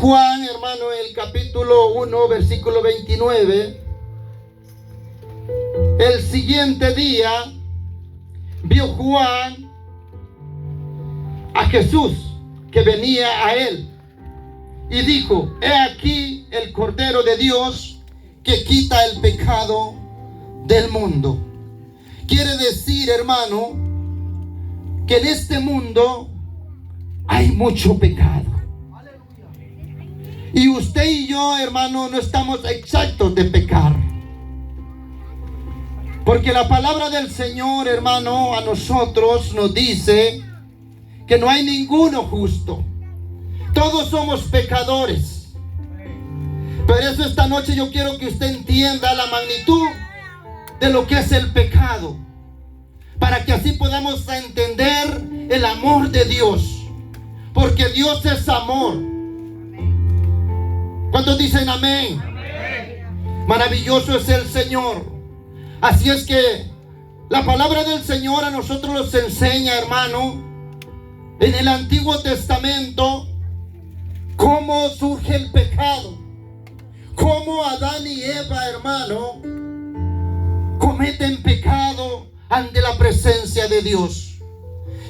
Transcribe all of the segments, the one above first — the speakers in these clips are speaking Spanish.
Juan, hermano, el capítulo 1, versículo 29. El siguiente día vio Juan a Jesús que venía a él y dijo: he aquí el Cordero de Dios que quita el pecado del mundo. Quiere decir, hermano, que en este mundo hay mucho pecado. Y usted y yo, hermano, no estamos exentos de pecar. Porque la palabra del Señor, hermano, a nosotros nos dice que no hay ninguno justo. Todos somos pecadores. Por eso esta noche yo quiero que usted entienda la magnitud de lo que es el pecado, para que así podamos entender el amor de Dios. Porque Dios es amor. ¿Cuántos dicen amén? Amén. Maravilloso es el Señor. Así es que la palabra del Señor a nosotros nos enseña, hermano, en el Antiguo Testamento, cómo surge el pecado. Cómo Adán y Eva, hermano, cometen pecado ante la presencia de Dios.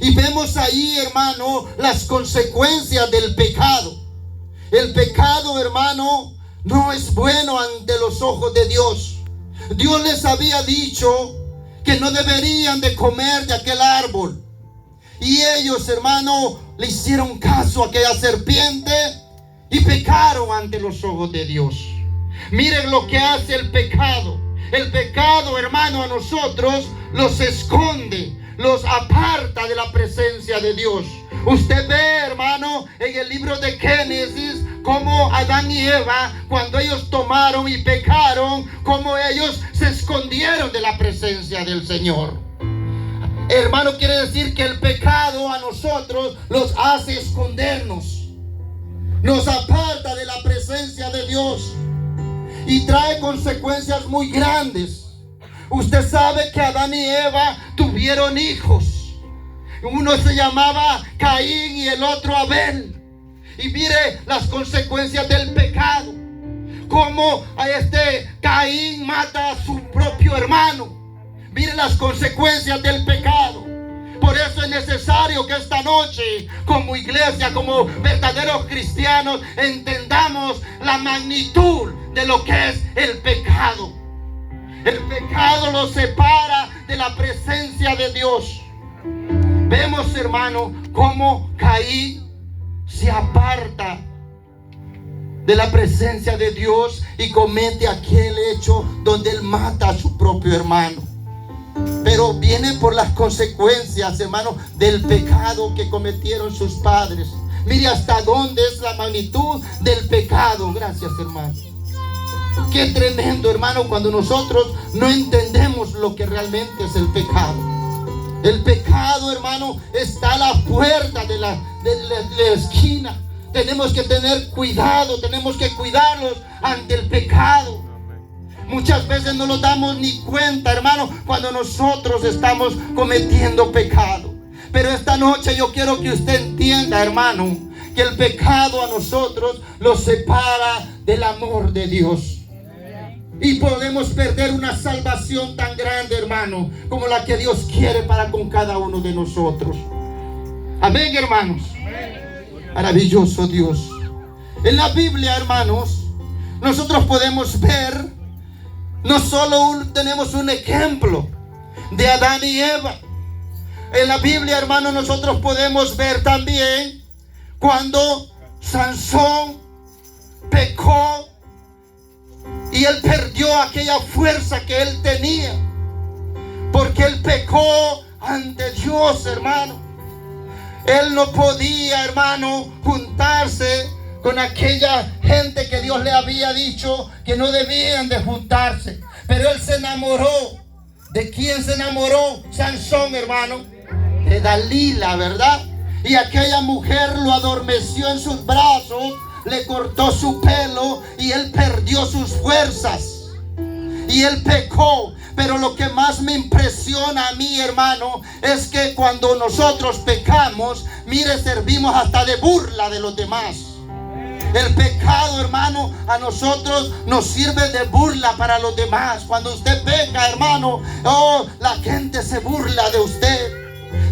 Y vemos ahí, hermano, las consecuencias del pecado. El pecado, hermano, no es bueno ante los ojos de Dios. Dios les había dicho que no deberían de comer de aquel árbol. Y ellos, hermano, le hicieron caso a aquella serpiente y pecaron ante los ojos de Dios. Miren lo que hace el pecado. El pecado, hermano, a nosotros los esconde, los aparta de la presencia de Dios. Usted ve, hermano, en el libro de Génesis, cómo Adán y Eva, cuando ellos tomaron y pecaron, cómo ellos se escondieron de la presencia del Señor. Hermano, quiere decir que el pecado a nosotros los hace escondernos, nos aparta de la presencia de Dios y trae consecuencias muy grandes. Usted sabe que Adán y Eva tuvieron hijos. Uno se llamaba Caín y el otro Abel. Y mire las consecuencias del pecado. Como a Caín mata a su propio hermano. Mire las consecuencias del pecado. Por eso es necesario que esta noche, como iglesia, como verdaderos cristianos, entendamos la magnitud de lo que es el pecado. El pecado lo separa de la presencia de Dios. Vemos, hermano, cómo Caín se aparta de la presencia de Dios y comete aquel hecho donde él mata a su propio hermano. Pero viene por las consecuencias, hermano, del pecado que cometieron sus padres. Mire hasta dónde es la magnitud del pecado. Gracias, hermano. Qué tremendo, hermano, cuando nosotros no entendemos lo que realmente es el pecado. El pecado, hermano, está a la puerta de la esquina. Tenemos que tener cuidado, tenemos que cuidarlos ante el pecado. Muchas veces no nos damos ni cuenta, hermano, cuando nosotros estamos cometiendo pecado. Pero esta noche yo quiero que usted entienda, hermano, que el pecado a nosotros lo separa del amor de Dios. Y podemos perder una salvación tan grande, hermano, como la que Dios quiere para con cada uno de nosotros. Amén, hermanos. Maravilloso Dios. En la Biblia, hermanos, nosotros podemos ver, no solo tenemos un ejemplo de Adán y Eva. En la Biblia, hermanos, nosotros podemos ver también cuando Sansón pecó y él perdió aquella fuerza que él tenía, porque él pecó ante Dios, hermano. Él no podía, hermano, juntarse con aquella gente que Dios le había dicho que no debían de juntarse. Pero él se enamoró. ¿De quién se enamoró Sansón, hermano? De Dalila, ¿verdad? Y aquella mujer lo adormeció en sus brazos, le cortó su pelo y él perdió sus fuerzas. Y él pecó. Pero lo que más me impresiona a mí, hermano, es que cuando nosotros pecamos, mire, servimos hasta de burla de los demás. El pecado, hermano, a nosotros nos sirve de burla para los demás. Cuando usted peca, hermano, la gente se burla de usted.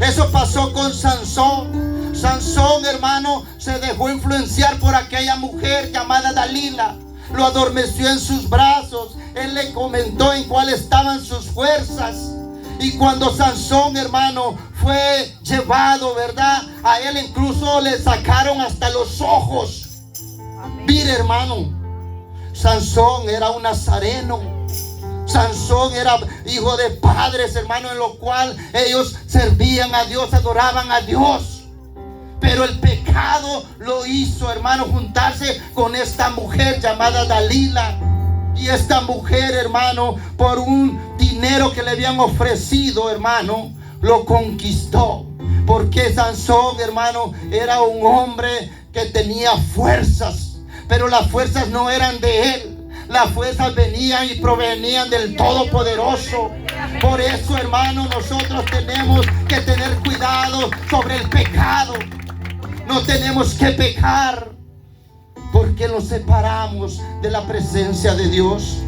Eso pasó con Sansón. Sansón, hermano, se dejó influenciar por aquella mujer llamada Dalila. Lo adormeció en sus brazos. Él le comentó en cuál estaban sus fuerzas. Y cuando Sansón, hermano, fue llevado, ¿verdad? A él incluso le sacaron hasta los ojos. Mire, hermano, Sansón era un nazareno. Sansón era hijo de padres, hermano, en lo cual ellos servían a Dios, adoraban a Dios. Pero el pecado lo hizo, hermano, juntarse con esta mujer llamada Dalila. Y esta mujer, hermano, por un dinero que le habían ofrecido, hermano, lo conquistó. Porque Sansón, hermano, era un hombre que tenía fuerzas. Pero las fuerzas no eran de él. Las fuerzas venían y provenían del Todopoderoso. Por eso, hermano, nosotros tenemos que tener cuidado sobre el pecado. No tenemos que pecar, porque nos separamos de la presencia de Dios.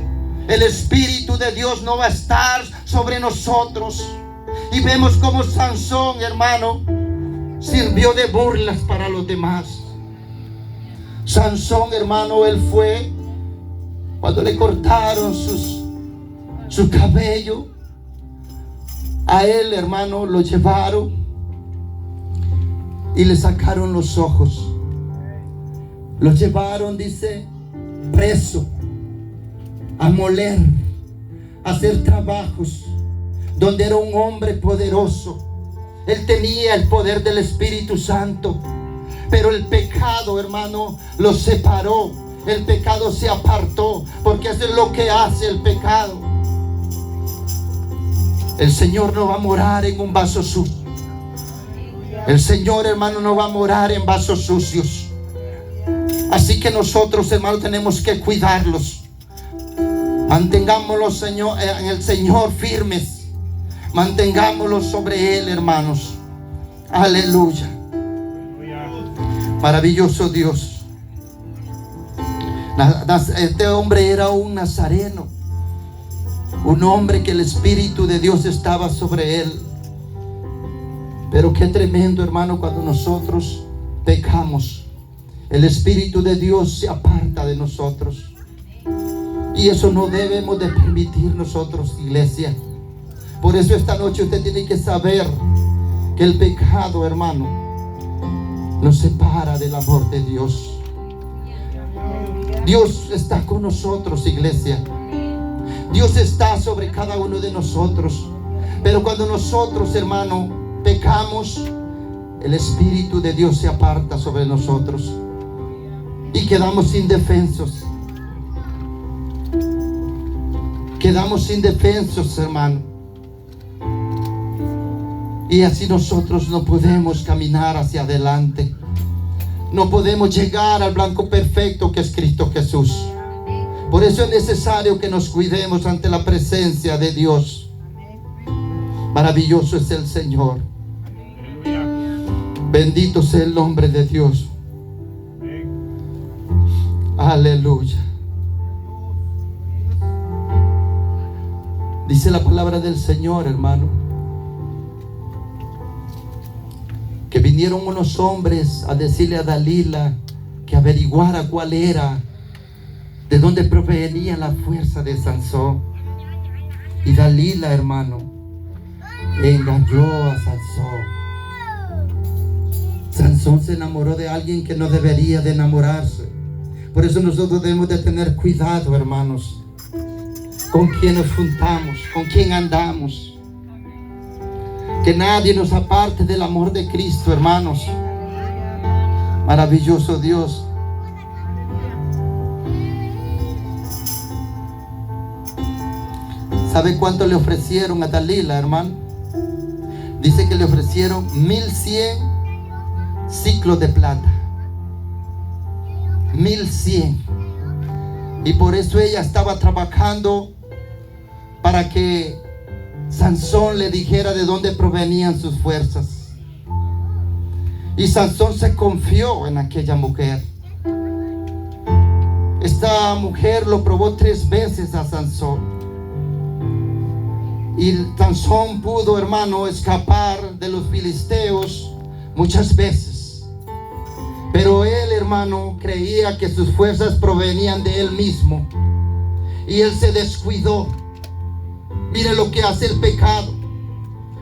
El Espíritu de Dios no va a estar sobre nosotros. Y vemos como Sansón, hermano, sirvió de burlas para los demás. Sansón, hermano, él fue cuando le cortaron su cabello. A él, hermano, lo llevaron y le sacaron los ojos. Lo llevaron, dice, preso, a moler, a hacer trabajos, donde era un hombre poderoso. Él tenía el poder del Espíritu Santo. Pero el pecado, hermano, lo separó. El pecado se apartó, porque eso es lo que hace el pecado. El Señor no va a morar en un vaso sucio. El Señor, hermano, no va a morar en vasos sucios. Así que nosotros, hermano, tenemos que cuidarlos. Mantengámoslos, Señor, en el Señor firmes. Mantengámoslos sobre Él, hermanos. Aleluya. Maravilloso Dios. Este hombre era un nazareno. Un hombre que el Espíritu de Dios estaba sobre él. Pero qué tremendo, hermano, cuando nosotros pecamos. El Espíritu de Dios se aparta de nosotros. Y eso no debemos de permitir nosotros, iglesia. Por eso esta noche usted tiene que saber que el pecado, hermano, nos separa del amor de Dios. Dios está con nosotros, iglesia. Dios está sobre cada uno de nosotros. Pero cuando nosotros, hermano, pecamos, el Espíritu de Dios se aparta sobre nosotros y quedamos indefensos. Quedamos indefensos, hermano. Y así nosotros no podemos caminar hacia adelante. No podemos llegar al blanco perfecto que es Cristo Jesús. Por eso es necesario que nos cuidemos ante la presencia de Dios. Maravilloso es el Señor. Bendito sea el nombre de Dios. Aleluya. Dice la palabra del Señor, hermano, que vinieron unos hombres a decirle a Dalila que averiguara cuál era, de dónde provenía la fuerza de Sansón. Y Dalila, hermano, engañó a Sansón. Sansón se enamoró de alguien que no debería de enamorarse. Por eso nosotros debemos de tener cuidado, hermanos, con quién nos juntamos, con quién andamos. Que nadie nos aparte del amor de Cristo, hermanos. Maravilloso Dios. ¿Sabe cuánto le ofrecieron a Dalila, hermano? Dice que le ofrecieron 1100 ciclos de plata. 1100. Y por eso ella estaba trabajando para que Sansón le dijera de dónde provenían sus fuerzas. Y Sansón se confió en aquella mujer. esta mujer lo probó 3 veces a Sansón. Y Sansón pudo, hermano, escapar de los filisteos muchas veces. Pero él, hermano, creía que sus fuerzas provenían de él mismo. Y él se descuidó. Mire lo que hace el pecado.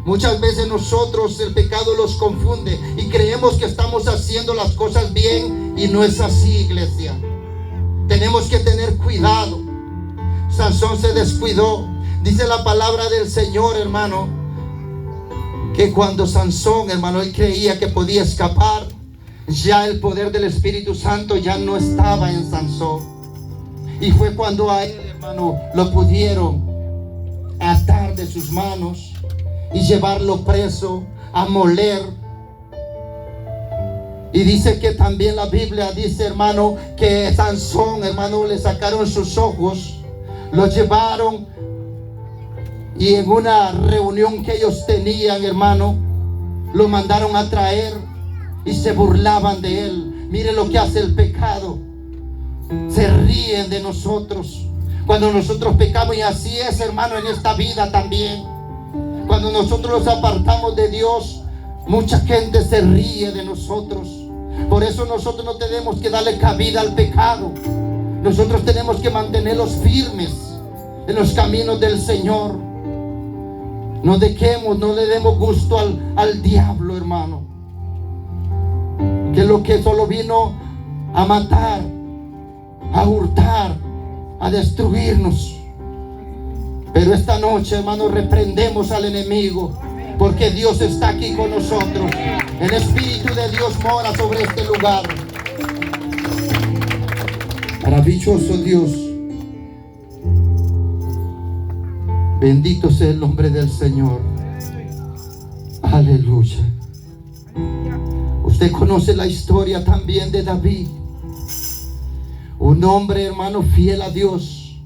Muchas veces nosotros, el pecado los confunde y creemos que estamos haciendo las cosas bien, y no es así, iglesia. Tenemos que tener cuidado. Sansón se descuidó. Dice la palabra del Señor, hermano, que cuando Sansón, hermano, él creía que podía escapar, ya el poder del Espíritu Santo ya no estaba en Sansón. Y fue cuando a él, hermano, lo pudieron atar de sus manos y llevarlo preso, a moler. Y dice que también la Biblia dice, hermano, que Sansón, hermano, le sacaron sus ojos, lo llevaron, y en una reunión que ellos tenían, hermano, lo mandaron a traer y se burlaban de él. Mire lo que hace el pecado. Se ríen de nosotros cuando nosotros pecamos, y así es, hermano, en esta vida también. Cuando nosotros nos apartamos de Dios, mucha gente se ríe de nosotros. Por eso nosotros no tenemos que darle cabida al pecado. Nosotros tenemos que mantenerlos firmes en los caminos del Señor. No dejemos, no le demos gusto al diablo, hermano, que es lo que solo vino a matar, a hurtar, a destruirnos. Pero esta noche, hermano, reprendemos al enemigo, porque Dios está aquí con nosotros. El Espíritu de Dios mora sobre este lugar. Maravilloso Dios. Bendito sea el nombre del Señor. Aleluya. Usted conoce la historia también de David. Un hombre, hermano, fiel a Dios.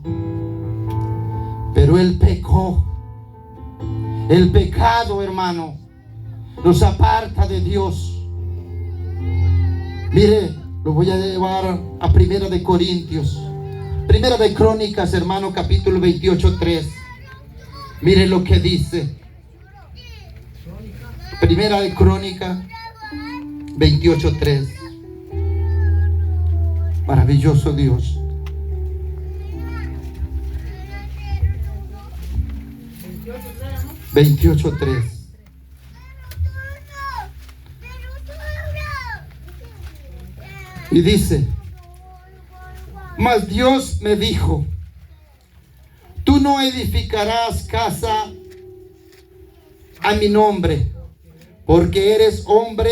Pero él pecó. El pecado, hermano, nos aparta de Dios. Mire, lo voy a llevar a Primera de Corintios. Primera de Crónicas, hermano, capítulo 28:3. Mire lo que dice. Primera de Crónicas 28:3. Maravilloso Dios. $28:3. Y dice: mas Dios me dijo: tú no edificarás casa a mi nombre, porque eres hombre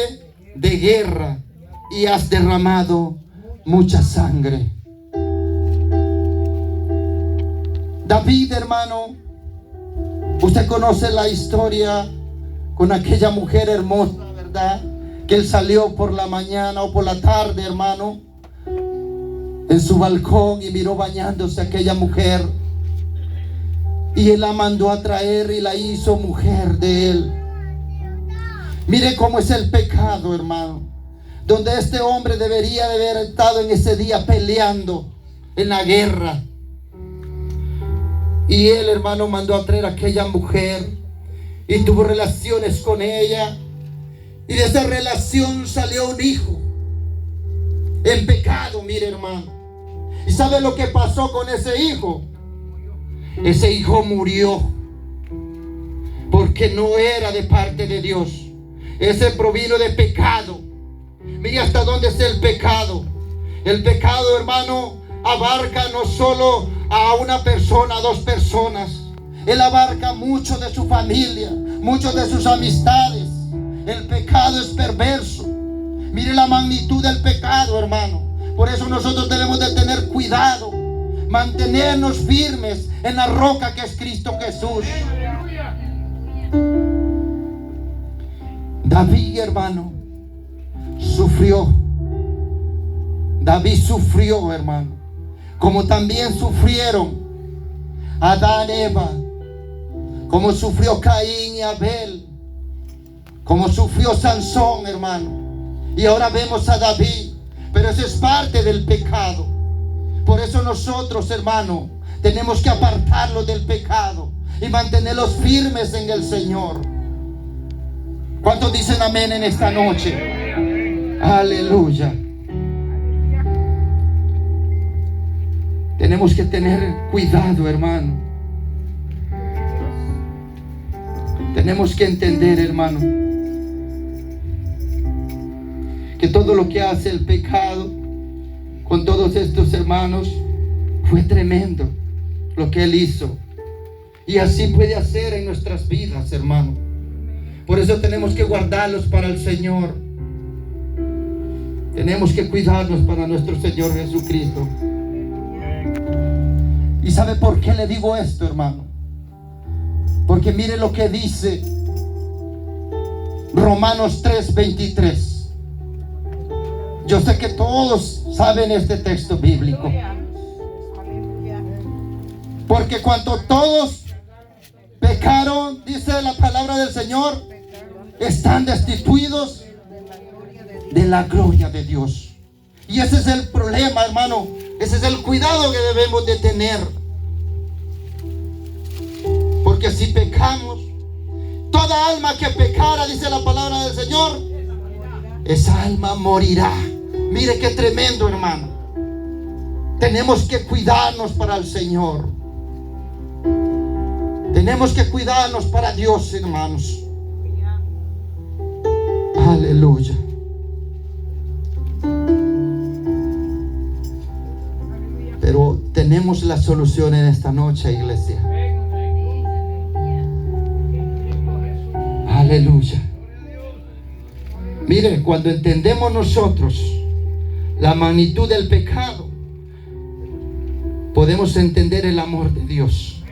de guerra y has derramado mucha sangre. David, hermano, usted conoce la historia con aquella mujer hermosa, ¿verdad? Que él salió por la mañana o por la tarde, hermano, en su balcón, y miró bañándose aquella mujer, y él la mandó a traer y la hizo mujer de él. Mire cómo es el pecado, hermano, donde este hombre debería de haber estado en ese día peleando en la guerra, y él, hermano, mandó a traer a aquella mujer y tuvo relaciones con ella, y de esa relación salió un hijo en pecado. Mire, hermano, ¿y sabe lo que pasó con ese hijo? Ese hijo murió porque no era de parte de Dios. Ese provino de pecado. Mire hasta dónde es el pecado. El pecado, hermano, abarca no solo a una persona, a 2 personas. Él abarca mucho de su familia, mucho de sus amistades. El pecado es perverso. Mire la magnitud del pecado, hermano. Por eso nosotros debemos de tener cuidado, mantenernos firmes en la roca que es Cristo Jesús. David, hermano, sufrió. David sufrió, hermano, como también sufrieron Adán, Eva, como sufrió Caín y Abel, como sufrió Sansón, hermano. Y ahora vemos a David. Pero eso es parte del pecado. Por eso nosotros, hermano, tenemos que apartarlos del pecado y mantenerlos firmes en el Señor. ¿Cuántos dicen amén en esta noche? Aleluya. Tenemos que tener cuidado, hermano. Tenemos que entender, hermano, que todo lo que hace el pecado con todos estos hermanos fue tremendo lo que Él hizo. Y así puede hacer en nuestras vidas, hermano. Por eso tenemos que guardarlos para el Señor. Tenemos que cuidarnos para nuestro Señor Jesucristo. ¿Y sabe por qué le digo esto, hermano? Porque mire lo que dice Romanos 3:23. Yo sé que todos saben este texto bíblico. Porque cuando todos pecaron, dice la palabra del Señor, están destituidos de la gloria de Dios. Y ese es el problema, hermano. Ese es el cuidado que debemos de tener. Porque si pecamos, toda alma que pecara, dice la palabra del Señor, esa alma morirá. Mire qué tremendo, hermano. Tenemos que cuidarnos para el Señor. Tenemos que cuidarnos para Dios, hermanos. Aleluya. Pero tenemos la solución en esta noche, iglesia. Aleluya. Mire, cuando entendemos nosotros la magnitud del pecado, podemos entender el amor de Dios.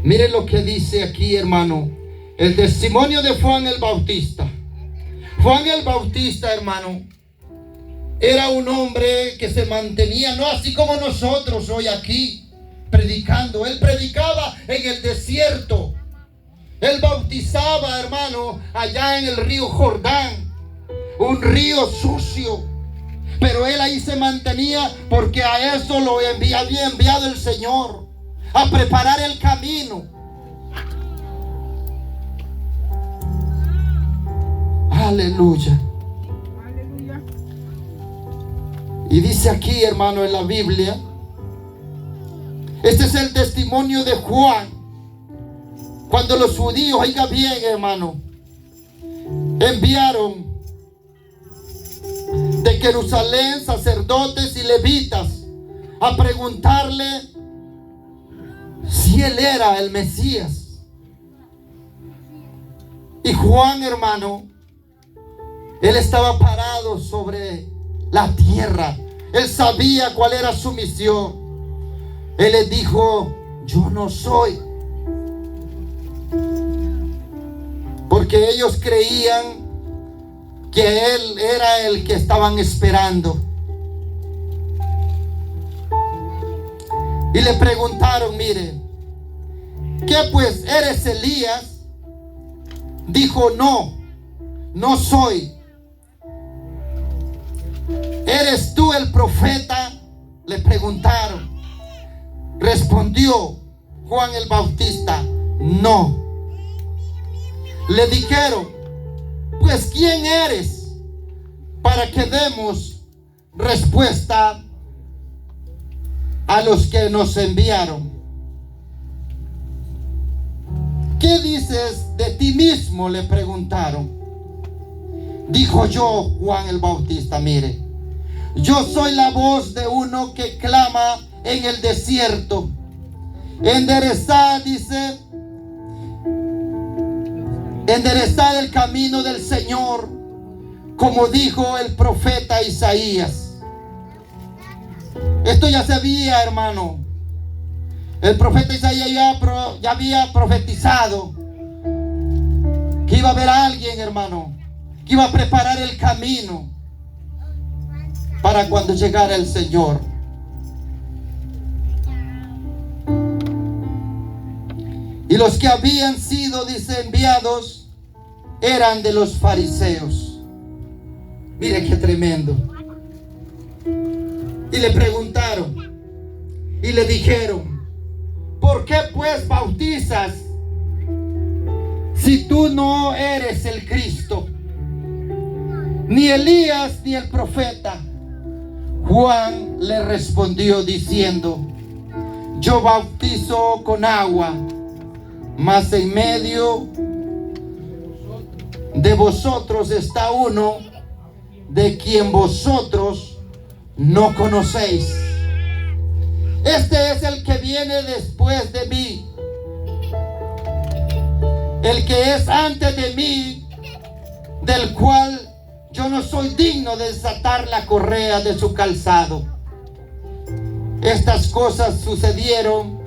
Mire lo que dice aquí, hermano, el testimonio de Juan el Bautista. Juan el Bautista, hermano, era un hombre que se mantenía, no así como nosotros hoy aquí, predicando. Él predicaba en el desierto. Él bautizaba, hermano, allá en el río Jordán, un río sucio. Pero él ahí se mantenía porque a eso lo había enviado el Señor, a preparar el camino. Aleluya. Y dice aquí, hermano, en la Biblia, este es el testimonio de Juan. Cuando los judíos, oiga bien, hermano, enviaron de Jerusalén sacerdotes y levitas a preguntarle si él era el Mesías. Y Juan, hermano, él estaba parado sobre la tierra. Él sabía cuál era su misión. Él les dijo: yo no soy. Porque ellos creían que él era el que estaban esperando. Y le preguntaron: mire, ¿qué pues? ¿Eres Elías? Dijo: no, no soy. ¿Eres tú el profeta? Le preguntaron. Respondió Juan el Bautista: no. Le dijeron: pues ¿quién eres? Para que demos respuesta a los que nos enviaron. ¿Qué dices de ti mismo? Le preguntaron. Dijo yo, Juan el Bautista: mire, yo soy la voz de uno que clama en el desierto. Enderezad, dice, enderezad el camino del Señor, como dijo el profeta Isaías. Esto ya sabía, hermano. El profeta Isaías ya había profetizado que iba a haber alguien, hermano, que iba a preparar el camino para cuando llegara el Señor. Y los que habían sido, dice, enviados eran de los fariseos. Mire qué tremendo. le preguntaron y le dijeron: ¿por qué pues bautizas si tú no eres el Cristo, ni Elías, ni el profeta? Juan le respondió diciendo: yo bautizo con agua, mas en medio de vosotros está uno de quien vosotros no conocéis. Este es el que viene después de mí, el que es antes de mí, del cual yo no soy digno de desatar la correa de su calzado. Estas cosas sucedieron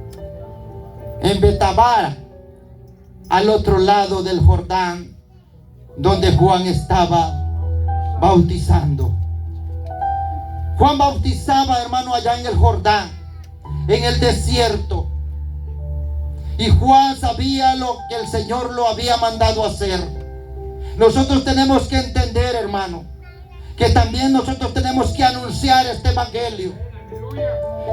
en Betabara, al otro lado del Jordán, donde Juan estaba bautizando. Juan bautizaba, hermano, allá en el Jordán, en el desierto. Y Juan sabía lo que el Señor lo había mandado hacer. Nosotros tenemos que entender, hermano, que también nosotros tenemos que anunciar este evangelio.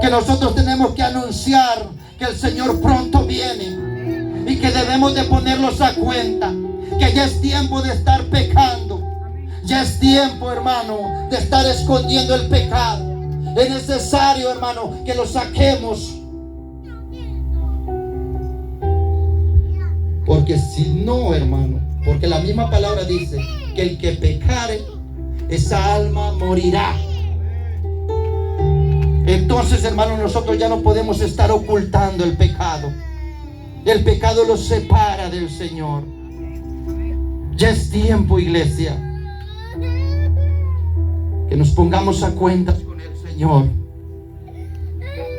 Que nosotros tenemos que anunciar que el Señor pronto viene y que debemos de ponerlos a cuenta, que ya es tiempo de estar pecando. Ya es tiempo, hermano, de estar escondiendo el pecado. Es necesario, hermano, que lo saquemos. Porque si no, hermano, porque la misma palabra dice que el que pecare, esa alma morirá. Entonces, hermano, nosotros ya no podemos estar ocultando el pecado. El pecado los separa del Señor. Ya es tiempo, iglesia, que nos pongamos a cuentas con el Señor.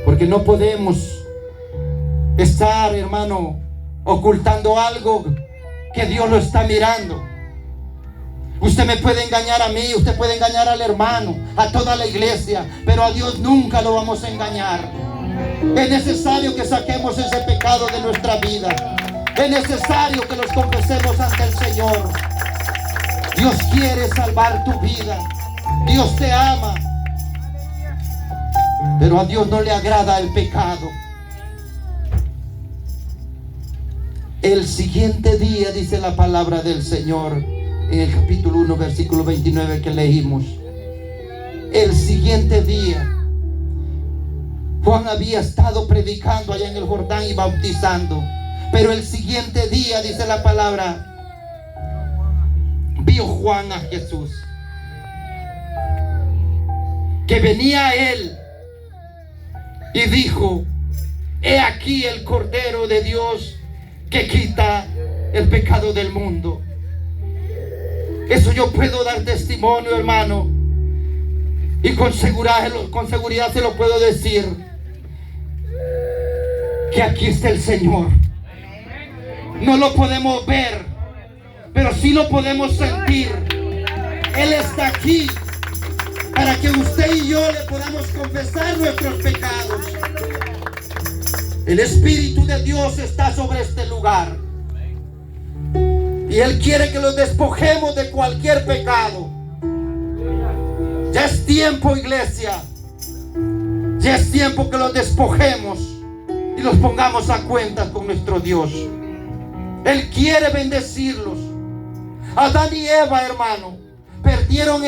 Porque no podemos estar, hermano, ocultando algo que Dios lo está mirando. Usted me puede engañar a mí, usted puede engañar al hermano, a toda la iglesia, pero a Dios nunca lo vamos a engañar. Es necesario que saquemos ese pecado de nuestra vida. Es necesario que los confesemos ante el Señor. Dios quiere salvar tu vida. Dios te ama. Pero a Dios no le agrada el pecado. El siguiente día, dice la palabra del Señor, en el capítulo 1, versículo 29 que leímos. El siguiente día, Juan había estado predicando allá en el Jordán y bautizando. Pero el siguiente día, dice la palabra, vio Juan a Jesús, que venía a él, y dijo: he aquí el Cordero de Dios que quita el pecado del mundo. Eso yo puedo dar testimonio, hermano, y con seguridad se lo puedo decir, que aquí está el Señor. No lo podemos ver, pero sí lo podemos sentir. Él está aquí para que usted y yo le podamos confesar nuestros pecados. El Espíritu de Dios está sobre este lugar y Él quiere que los despojemos de cualquier pecado. Ya es tiempo, iglesia. Ya es tiempo que los despojemos y los pongamos a cuenta con nuestro Dios. Él quiere bendecirlos. Adán y Eva, hermano, perdieron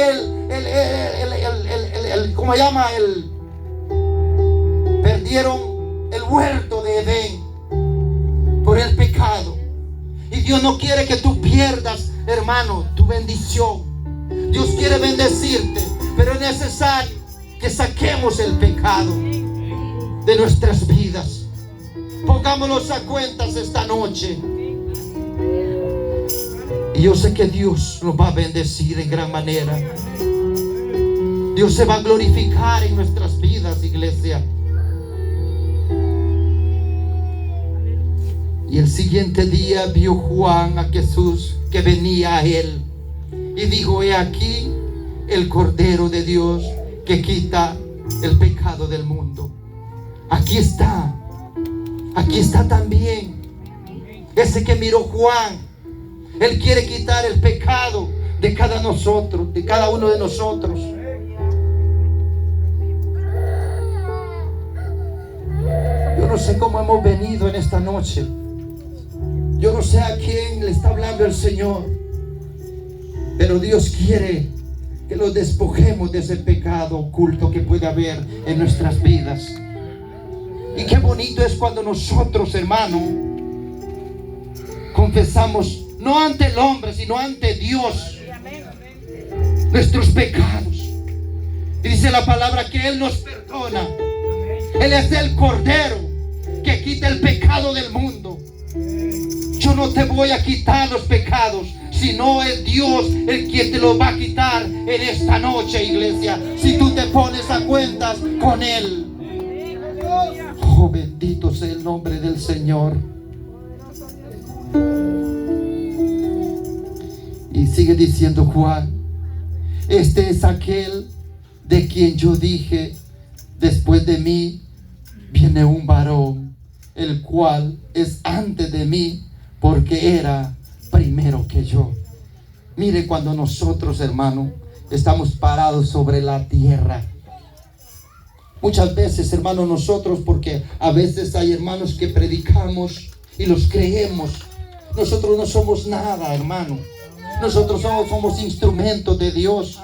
perdieron el huerto de Edén por el pecado. Y Dios no quiere que tú pierdas, hermano, tu bendición. Dios quiere bendecirte, pero es necesario que saquemos el pecado de nuestras vidas. Pongámonos a cuentas esta noche. Y yo sé que Dios nos va a bendecir en gran manera. Dios se va a glorificar en nuestras vidas, iglesia. Y el siguiente día vio Juan a Jesús que venía a él, y dijo: he aquí el Cordero de Dios que quita el pecado del mundo. Aquí está también ese que miró Juan. Él quiere quitar el pecado de cada uno de nosotros. no sé cómo hemos venido en esta noche. Yo no sé a quién le está hablando el Señor, pero Dios quiere que los despojemos de ese pecado oculto que puede haber en nuestras vidas. Y qué bonito es cuando nosotros, hermano, confesamos, no ante el hombre, sino ante Dios, nuestros pecados. Y dice la palabra que Él nos perdona. Él es el Cordero que quita el pecado del mundo. Yo no te voy a quitar los pecados, sino es Dios el que te los va a quitar en esta noche, iglesia, si tú te pones a cuentas con Él. Oh, bendito sea el nombre del Señor. Y sigue diciendo Juan: este es aquel de quien yo dije, después de mí viene un varón, el cual es antes de mí, porque era primero que yo. Mire, cuando nosotros, hermano, estamos parados sobre la tierra, muchas veces, hermano, nosotros, porque a veces hay hermanos que predicamos y los creemos. Nosotros no somos nada, hermano. Nosotros somos instrumentos de Dios.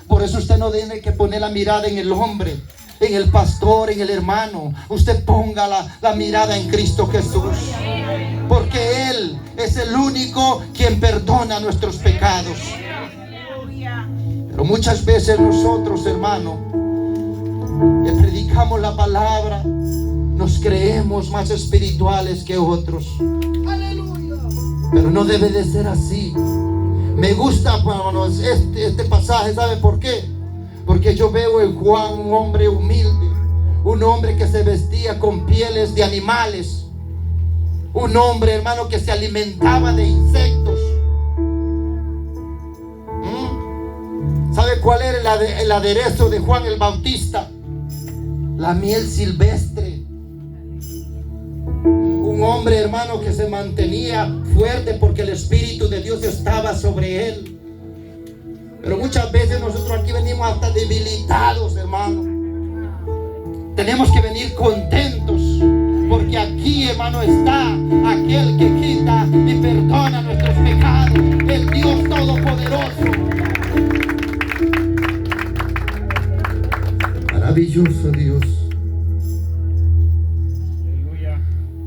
Por eso usted no tiene que poner la mirada en el hombre, en el pastor, en el hermano. Usted ponga la mirada en Cristo Jesús, porque Él es el único quien perdona nuestros pecados. Pero muchas veces nosotros, hermano, que predicamos la palabra, nos creemos más espirituales que otros. Pero no debe de ser así. Me gusta, hermanos, este pasaje. ¿Sabe por qué? Porque yo veo en Juan un hombre humilde, un hombre que se vestía con pieles de animales, un hombre, hermano, que se alimentaba de insectos. ¿Sabe cuál era el aderezo de Juan el Bautista? La miel silvestre. Un hombre, hermano, que se mantenía fuerte porque el Espíritu de Dios estaba sobre él. Pero muchas veces nosotros aquí venimos hasta debilitados, hermano. Tenemos que venir contentos, porque aquí, hermano, está aquel que quita y perdona nuestros pecados, el Dios Todopoderoso. Maravilloso Dios.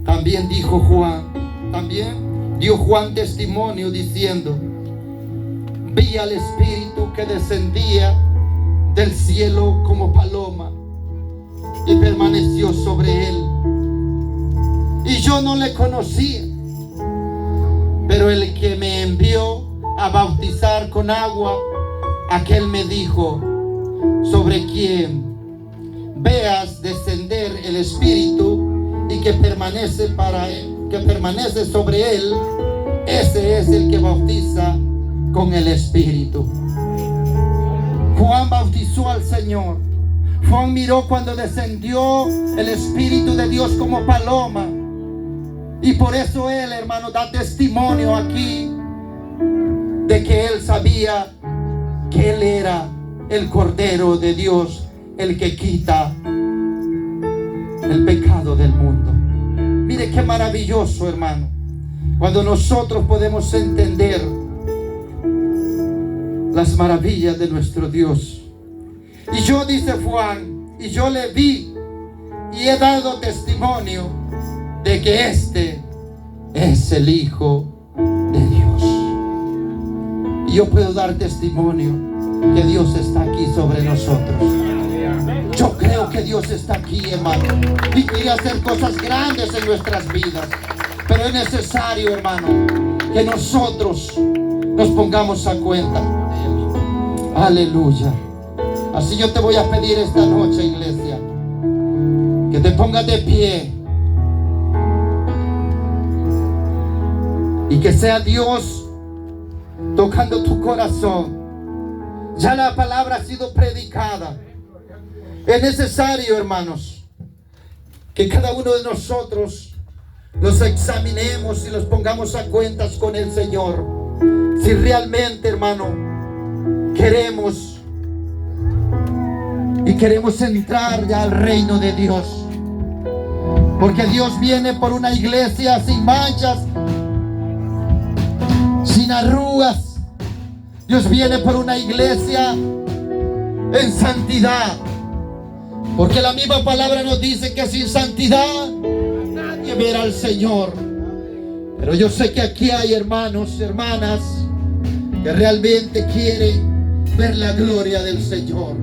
También dijo Juan, también dio Juan testimonio diciendo: vi al Espíritu que descendía del cielo como paloma y permaneció sobre él. Y yo no le conocía, pero el que me envió a bautizar con agua, aquel me dijo: sobre quien veas descender el Espíritu y que permanece sobre él, ese es el que bautiza con el Espíritu. Juan bautizó al Señor. Juan miró cuando descendió el Espíritu de Dios como paloma. Y por eso él, hermano, da testimonio aquí de que él sabía que él era el Cordero de Dios, el que quita el pecado del mundo. Mire qué maravilloso, hermano, cuando nosotros podemos entender las maravillas de nuestro Dios. Y yo, dice Juan, y yo le vi y he dado testimonio de que este es el Hijo de Dios. Y yo puedo dar testimonio que Dios está aquí sobre nosotros. Yo creo que Dios está aquí, hermano, y quiere hacer cosas grandes en nuestras vidas. Pero es necesario, hermano, que nosotros nos pongamos a cuenta. Aleluya. Así yo te voy a pedir esta noche, iglesia, que te pongas de pie y que sea Dios tocando tu corazón. Ya la palabra ha sido predicada. Es necesario, hermanos, que cada uno de nosotros los examinemos y los pongamos a cuentas con el Señor. Si realmente, hermano, queremos entrar ya al reino de Dios. Porque Dios viene por una iglesia sin manchas, sin arrugas. Dios viene por una iglesia en santidad. Porque la misma palabra nos dice que sin santidad nadie verá al Señor. Pero yo sé que aquí hay hermanos, hermanas, que realmente quieren ver la gloria del Señor.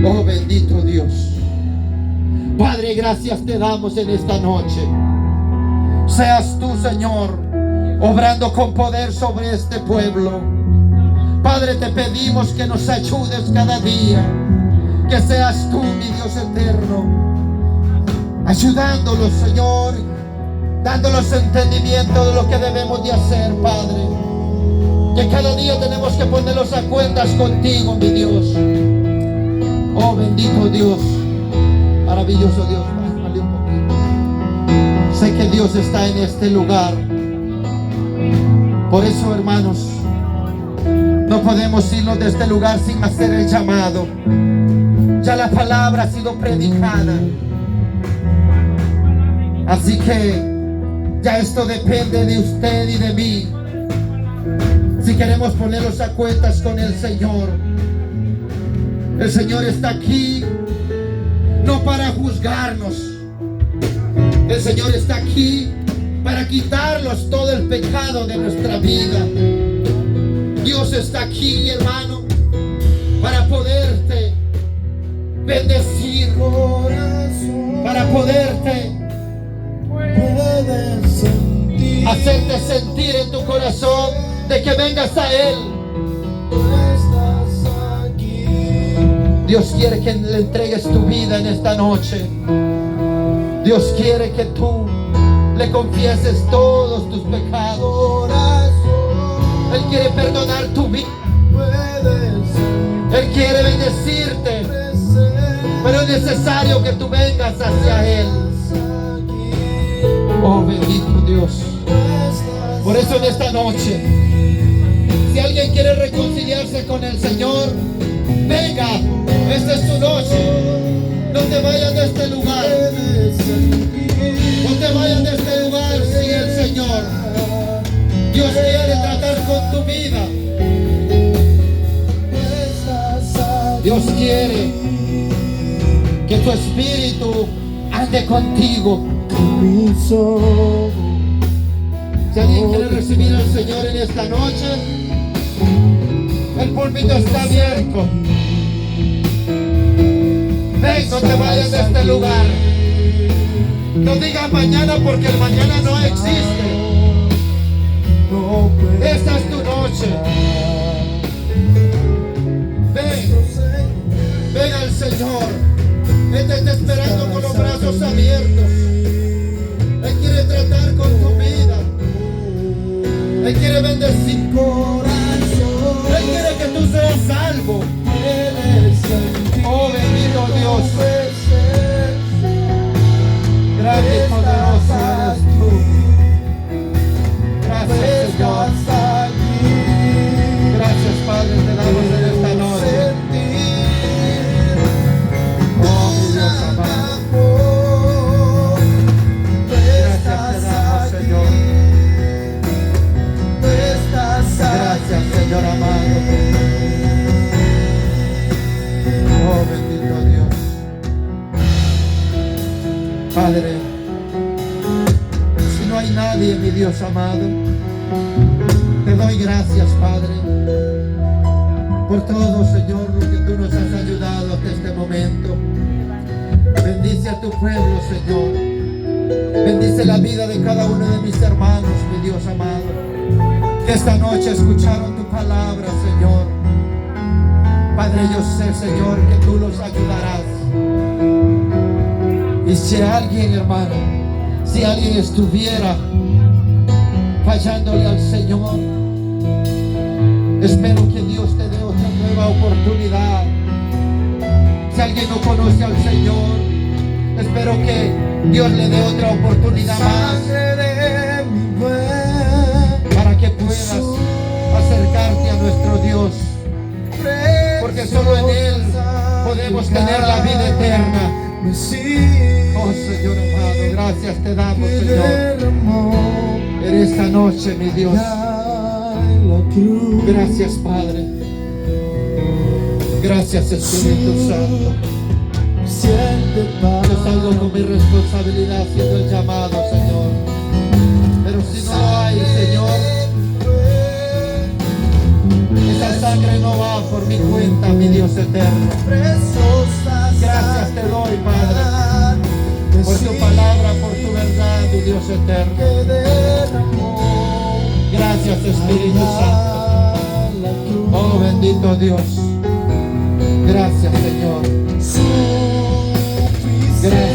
Oh, bendito Dios. Padre, gracias te damos en esta noche. Seas tú, Señor, obrando con poder sobre este pueblo. Padre, te pedimos que nos ayudes cada día. Que seas tú, mi Dios eterno, ayudándolos, Señor, dándolos entendimiento de lo que debemos de hacer, Padre. Que cada día tenemos que ponerlos a cuentas contigo, mi Dios. Oh, bendito Dios, maravilloso Dios. Bájale un poquito. Sé que Dios está en este lugar. Por eso, hermanos, no podemos irnos de este lugar sin hacer el llamado. Ya la palabra ha sido predicada. Así que ya esto depende de usted y de mí. Si queremos ponerlos a cuentas con el Señor. El Señor está aquí no para juzgarnos. El Señor está aquí para quitarnos todo el pecado de nuestra vida. Dios está aquí, hermano, para poderte bendecir, para poderte hacerte sentir en tu corazón de que vengas a Él. Dios quiere que le entregues tu vida en esta noche. Dios quiere que tú le confieses todos tus pecados. Él quiere perdonar tu vida. Él quiere bendecirte. Pero es necesario que tú vengas hacia Él. Oh, bendito Dios. Por eso en esta noche, si alguien quiere reconciliarse con el Señor, venga. Esta es tu noche. No te vayas de este lugar. No te vayas de este lugar sin el Señor. Dios quiere tratar con tu vida. Dios quiere que tu espíritu ande contigo. Si alguien quiere recibir al Señor en esta noche, el púlpito está abierto. Ven, no te vayas de este lugar. No digas mañana, porque el mañana no existe. Esta es tu noche. Ven al Señor. Él te está esperando con los brazos abiertos. Él quiere tratar con tu vida. Él quiere bendecir corazón. Él quiere que tú seas salvo. Oh, bendito Dios. Gracias, poderoso eres tú. Gracias, Señor. Gracias, Padre, te damos en esta noche. Oh, mi Dios amado. Gracias te damos, Señor. Gracias, Señor amado. Oh, bendito Dios. Padre, si no hay nadie, mi Dios amado, te doy gracias, Padre, por todo, Señor, lo que tú nos has ayudado hasta este momento. Bendice a tu pueblo, Señor. Bendice la vida de cada uno de mis hermanos, mi Dios amado, que esta noche escucharon tu palabra, Señor. Padre, yo sé, Señor, que tú los ayudarás. Y si alguien, hermano, si alguien estuviera fallándole al Señor, espero que Dios te dé otra nueva oportunidad. Si alguien no conoce al Señor, espero que Dios le dé otra oportunidad más para que puedas acercarte a nuestro Dios, porque solo en Él podemos tener la vida eterna. Oh Señor amado, gracias te damos, Señor, en esta noche, mi Dios. Gracias, Padre. Gracias, Espíritu Santo. Yo salgo con mi responsabilidad haciendo el llamado, Señor. Pero si no lo hay, Señor, esa sangre no va por mi cuenta, mi Dios eterno. Gracias te doy, Padre, por tu palabra, por tu verdad, mi Dios eterno. Gracias, Espíritu Santo. Oh, bendito Dios. Gracias, Señor. Gracias.